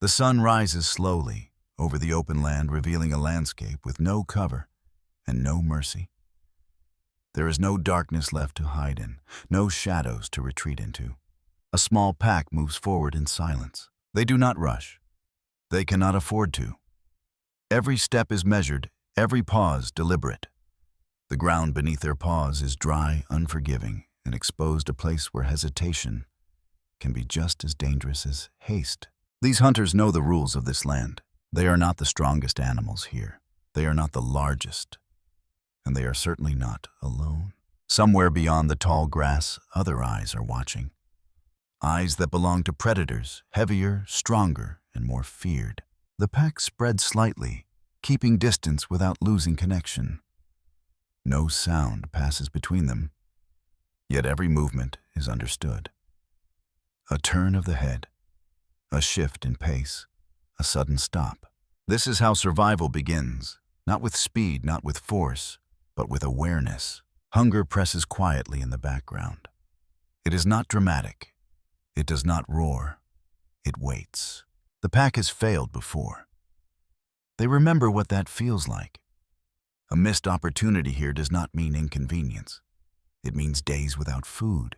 The sun rises slowly over the open land, revealing a landscape with no cover and no mercy. There is no darkness left to hide in, no shadows to retreat into. A small pack moves forward in silence. They do not rush. They cannot afford to. Every step is measured, every pause deliberate. The ground beneath their paws is dry, unforgiving, and exposed, a place where hesitation can be just as dangerous as haste. These hunters know the rules of this land. They are not the strongest animals here. They are not the largest. And they are certainly not alone. Somewhere beyond the tall grass, other eyes are watching. Eyes that belong to predators, heavier, stronger, and more feared. The pack spreads slightly, keeping distance without losing connection. No sound passes between them, yet every movement is understood. A turn of the head, a shift in pace, a sudden stop. This is how survival begins, not with speed, not with force, but with awareness. Hunger presses quietly in the background. It is not dramatic. It does not roar. It waits. The pack has failed before. They remember what that feels like. A missed opportunity here does not mean inconvenience. It means days without food.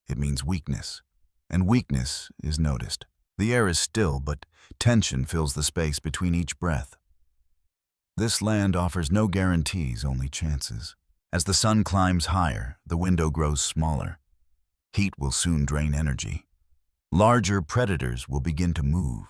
It means weakness, and weakness is noticed. The air is still, but tension fills the space between each breath. This land offers no guarantees, only chances. As the sun climbs higher, the window grows smaller. Heat will soon drain energy. Larger predators will begin to move.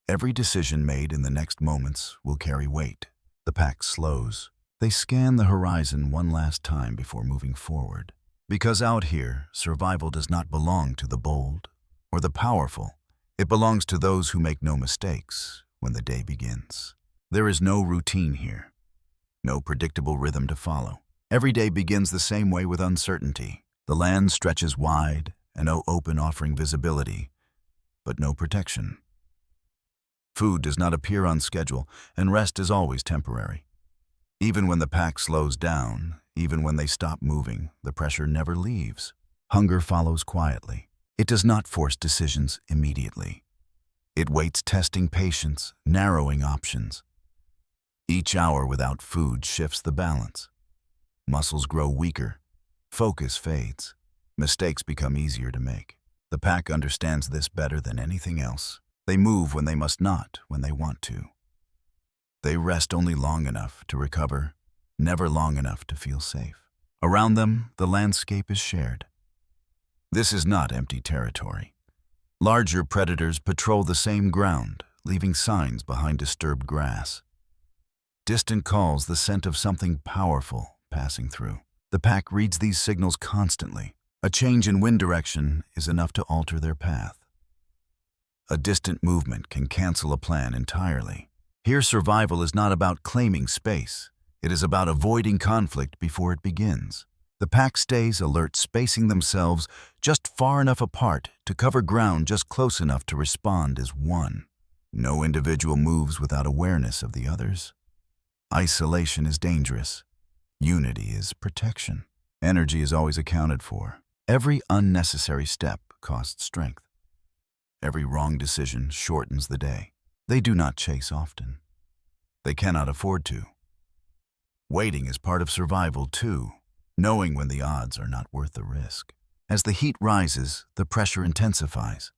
Every decision made in the next moments will carry weight. The pack slows. They scan the horizon one last time before moving forward. Because out here, survival does not belong to the bold or the powerful. It belongs to those who make no mistakes when the day begins. There is no routine here, no predictable rhythm to follow. Every day begins the same way, with uncertainty. The land stretches wide and open, offering visibility, but no protection. Food does not appear on schedule, and rest is always temporary. Even when the pack slows down, even when they stop moving, the pressure never leaves. Hunger follows quietly. It does not force decisions immediately. It waits, testing patience, narrowing options. Each hour without food shifts the balance. Muscles grow weaker. Focus fades. Mistakes become easier to make. The pack understands this better than anything else. They move when they must not, when they want to. They rest only long enough to recover, never long enough to feel safe. Around them, the landscape is shared. This is not empty territory. Larger predators patrol the same ground, leaving signs behind disturbed grass. Distant calls, the scent of something powerful passing through. The pack reads these signals constantly. A change in wind direction is enough to alter their path. A distant movement can cancel a plan entirely. Here, survival is not about claiming space. It is about avoiding conflict before it begins. The pack stays alert, spacing themselves just far enough apart to cover ground just close enough to respond as one. No individual moves without awareness of the others. Isolation is dangerous. Unity is protection. Energy is always accounted for. Every unnecessary step costs strength. Every wrong decision shortens the day. They do not chase often. They cannot afford to. Waiting is part of survival too, knowing when the odds are not worth the risk. As the heat rises, the pressure intensifies.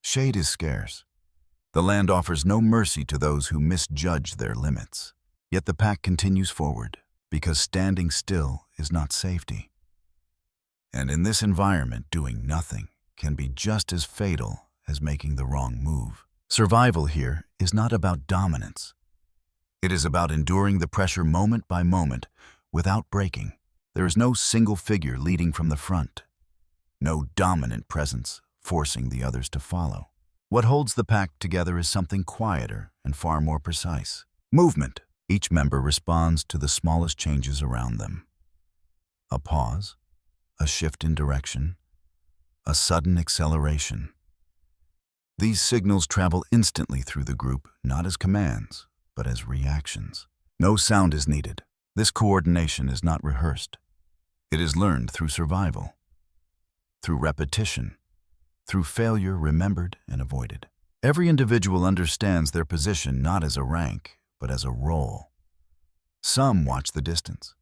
Shade is scarce. The land offers no mercy to those who misjudge their limits. Yet the pack continues forward, because standing still is not safety. And in this environment, doing nothing can be just as fatal as making the wrong move. Survival here is not about dominance. It is about enduring the pressure moment by moment without breaking. There is no single figure leading from the front, no dominant presence forcing the others to follow. What holds the pack together is something quieter and far more precise. Movement. Each member responds to the smallest changes around them. A pause, a shift in direction, a sudden acceleration. These signals travel instantly through the group, not as commands, but as reactions. No sound is needed. This coordination is not rehearsed. It is learned through survival, through repetition, through failure remembered and avoided. Every individual understands their position not as a rank, but as a role. Some watch the distance.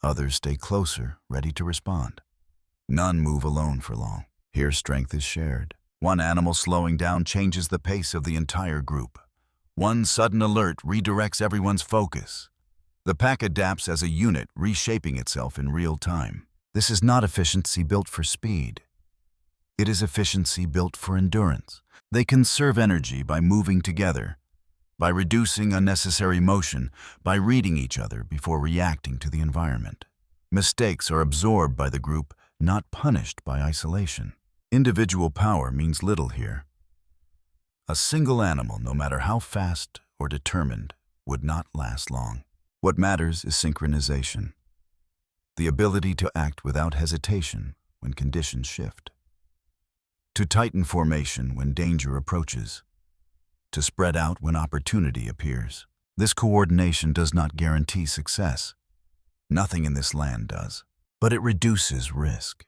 Others stay closer, ready to respond. None move alone for long. Here strength is shared. One animal slowing down changes the pace of the entire group. One sudden alert redirects everyone's focus. The pack adapts as a unit, reshaping itself in real time. This is not efficiency built for speed. It is efficiency built for endurance. They conserve energy by moving together, by reducing unnecessary motion, by reading each other before reacting to the environment. Mistakes are absorbed by the group, not punished by isolation. Individual power means little here. A single animal, no matter how fast or determined, would not last long. What matters is synchronization, the ability to act without hesitation when conditions shift, to tighten formation when danger approaches, to spread out when opportunity appears. This coordination does not guarantee success. Nothing in this land does, but it reduces risk.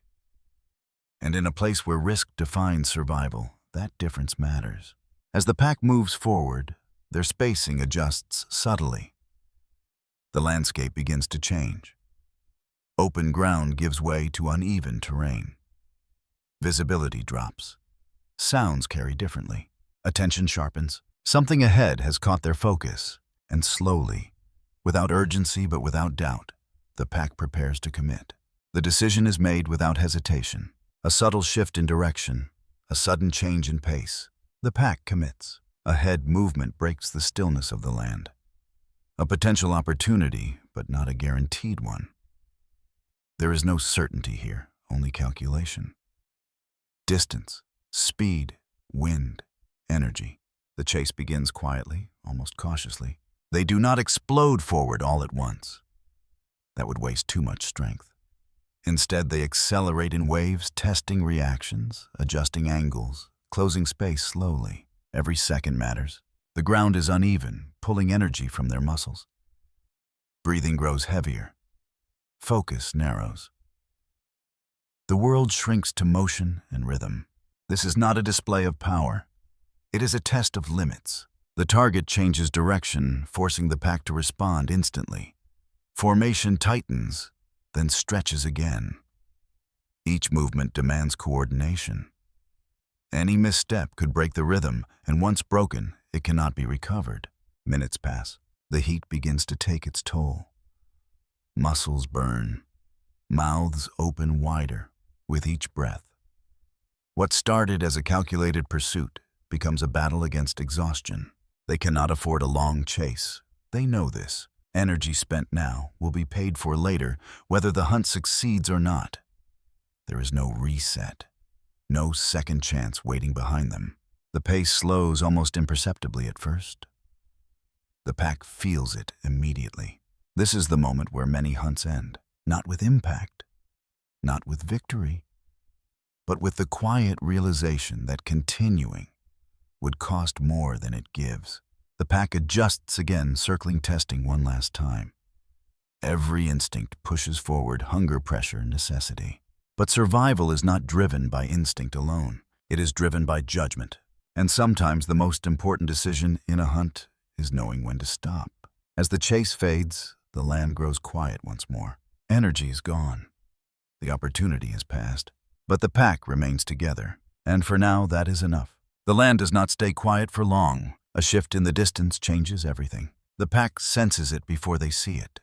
And in a place where risk defines survival, that difference matters. As the pack moves forward, their spacing adjusts subtly. The landscape begins to change. Open ground gives way to uneven terrain. Visibility drops. Sounds carry differently. Attention sharpens. Something ahead has caught their focus, and slowly, without urgency but without doubt, the pack prepares to commit. The decision is made without hesitation. A subtle shift in direction, a sudden change in pace. The pack commits. A head movement breaks the stillness of the land. A potential opportunity, but not a guaranteed one. There is no certainty here, only calculation. Distance, speed, wind, energy. The chase begins quietly, almost cautiously. They do not explode forward all at once. That would waste too much strength. Instead, they accelerate in waves, testing reactions, adjusting angles, closing space slowly. Every second matters. The ground is uneven, pulling energy from their muscles. Breathing grows heavier. Focus narrows. The world shrinks to motion and rhythm. This is not a display of power. It is a test of limits. The target changes direction, forcing the pack to respond instantly. Formation tightens, then stretches again. Each movement demands coordination. Any misstep could break the rhythm, and once broken, it cannot be recovered. Minutes pass. The heat begins to take its toll. Muscles burn. Mouths open wider with each breath. What started as a calculated pursuit becomes a battle against exhaustion. They cannot afford a long chase. They know this. Energy spent now will be paid for later, whether the hunt succeeds or not. There is no reset. No second chance waiting behind them. The pace slows almost imperceptibly at first. The pack feels it immediately. This is the moment where many hunts end, not with impact, not with victory, but with the quiet realization that continuing would cost more than it gives. The pack adjusts again, circling testing one last time. Every instinct pushes forward, hunger, pressure, necessity. But survival is not driven by instinct alone. It is driven by judgment. And sometimes the most important decision in a hunt is knowing when to stop. As the chase fades, the land grows quiet once more. Energy is gone. The opportunity has passed. But the pack remains together. And for now, that is enough. The land does not stay quiet for long. A shift in the distance changes everything. The pack senses it before they see it.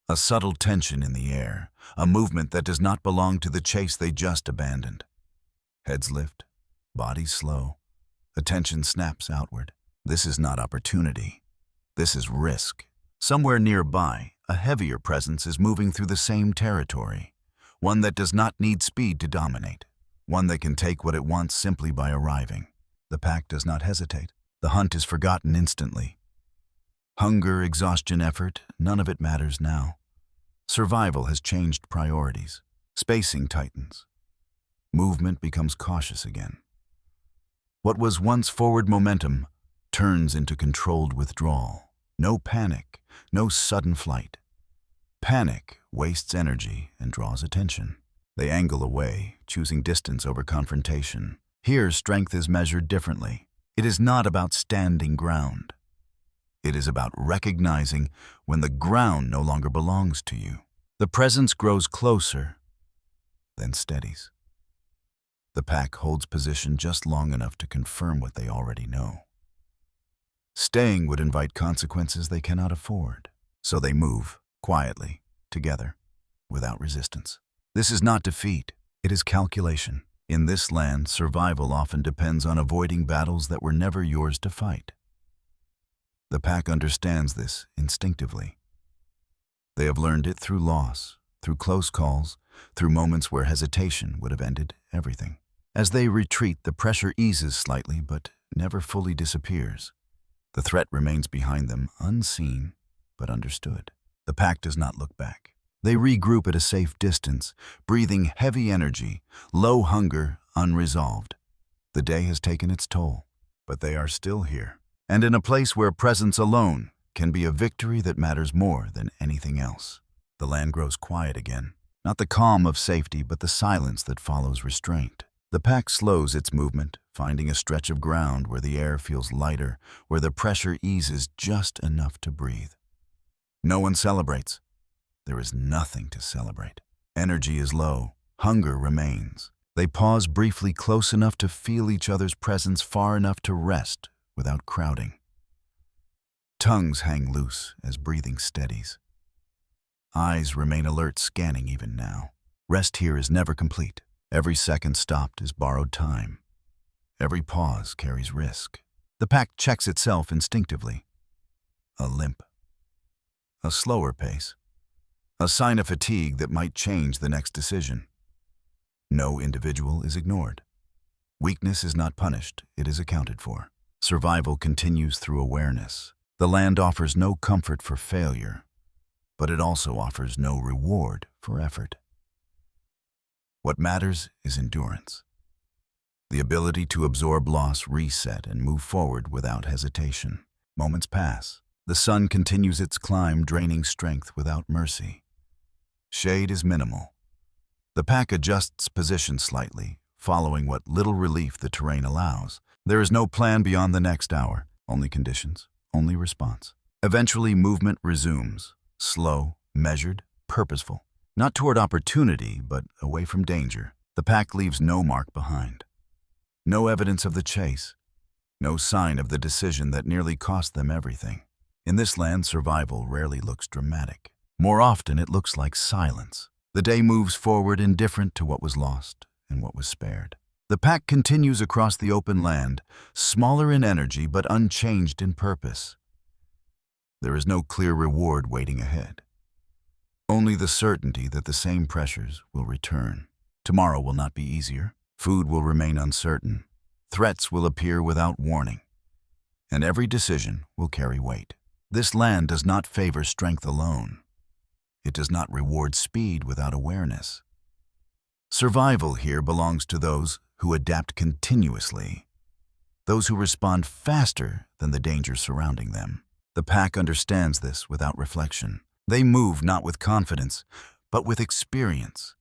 A subtle tension in the air, a movement that does not belong to the chase they just abandoned. Heads lift, bodies slow, attention snaps outward. This is not opportunity. This is risk. Somewhere nearby, a heavier presence is moving through the same territory, one that does not need speed to dominate, one that can take what it wants simply by arriving. The pack does not hesitate. The hunt is forgotten instantly. Hunger, exhaustion, effort, none of it matters now. Survival has changed priorities. Spacing tightens. Movement becomes cautious again. What was once forward momentum turns into controlled withdrawal. No panic, no sudden flight. Panic wastes energy and draws attention. They angle away, choosing distance over confrontation. Here, strength is measured differently. It is not about standing ground. It is about recognizing when the ground no longer belongs to you. The presence grows closer, then steadies. The pack holds position just long enough to confirm what they already know. Staying would invite consequences they cannot afford, so they move, quietly, together, without resistance. This is not defeat, it is calculation. In this land, survival often depends on avoiding battles that were never yours to fight. The pack understands this instinctively. They have learned it through loss, through close calls, through moments where hesitation would have ended everything. As they retreat, the pressure eases slightly but never fully disappears. The threat remains behind them, unseen but understood. The pack does not look back. They regroup at a safe distance, breathing heavy energy, low hunger, unresolved. The day has taken its toll, but they are still here. And in a place where presence alone can be a victory that matters more than anything else. The land grows quiet again, not the calm of safety, but the silence that follows restraint. The pack slows its movement, finding a stretch of ground where the air feels lighter, where the pressure eases just enough to breathe. No one celebrates. There is nothing to celebrate. Energy is low. Hunger remains. They pause briefly, close enough to feel each other's presence, far enough to rest without crowding. Tongues hang loose as breathing steadies. Eyes remain alert, scanning even now. Rest here is never complete. Every second stopped is borrowed time. Every pause carries risk. The pack checks itself instinctively. A limp. A slower pace. A sign of fatigue that might change the next decision. No individual is ignored. Weakness is not punished, it is accounted for. Survival continues through awareness. The land offers no comfort for failure, but it also offers no reward for effort. What matters is endurance. The ability to absorb loss, reset, and move forward without hesitation. Moments pass. The sun continues its climb, draining strength without mercy. Shade is minimal. The pack adjusts position slightly, following what little relief the terrain allows. There is no plan beyond the next hour, only conditions, only response. Eventually, movement resumes, slow, measured, purposeful. Not toward opportunity, but away from danger. The pack leaves no mark behind. No evidence of the chase. No sign of the decision that nearly cost them everything. In this land, survival rarely looks dramatic. More often, it looks like silence. The day moves forward, indifferent to what was lost and what was spared. The pack continues across the open land, smaller in energy but unchanged in purpose. There is no clear reward waiting ahead. Only the certainty that the same pressures will return. Tomorrow will not be easier. Food will remain uncertain. Threats will appear without warning. And every decision will carry weight. This land does not favor strength alone. It does not reward speed without awareness. Survival here belongs to those who adapt continuously, those who respond faster than the dangers surrounding them. The pack understands this without reflection. They move not with confidence, but with experience.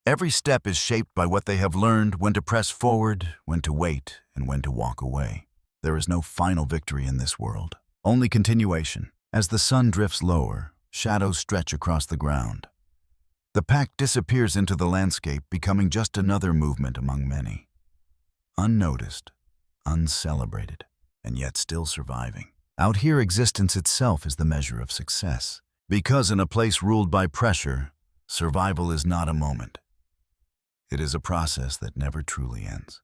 Every step is shaped by what they have learned, when to press forward, when to wait, and when to walk away. There is no final victory in this world, only continuation. As the sun drifts lower, shadows stretch across the ground. The pack disappears into the landscape, becoming just another movement among many. Unnoticed, uncelebrated, and yet still surviving. Out here, existence itself is the measure of success. Because in a place ruled by pressure, survival is not a moment. It is a process that never truly ends.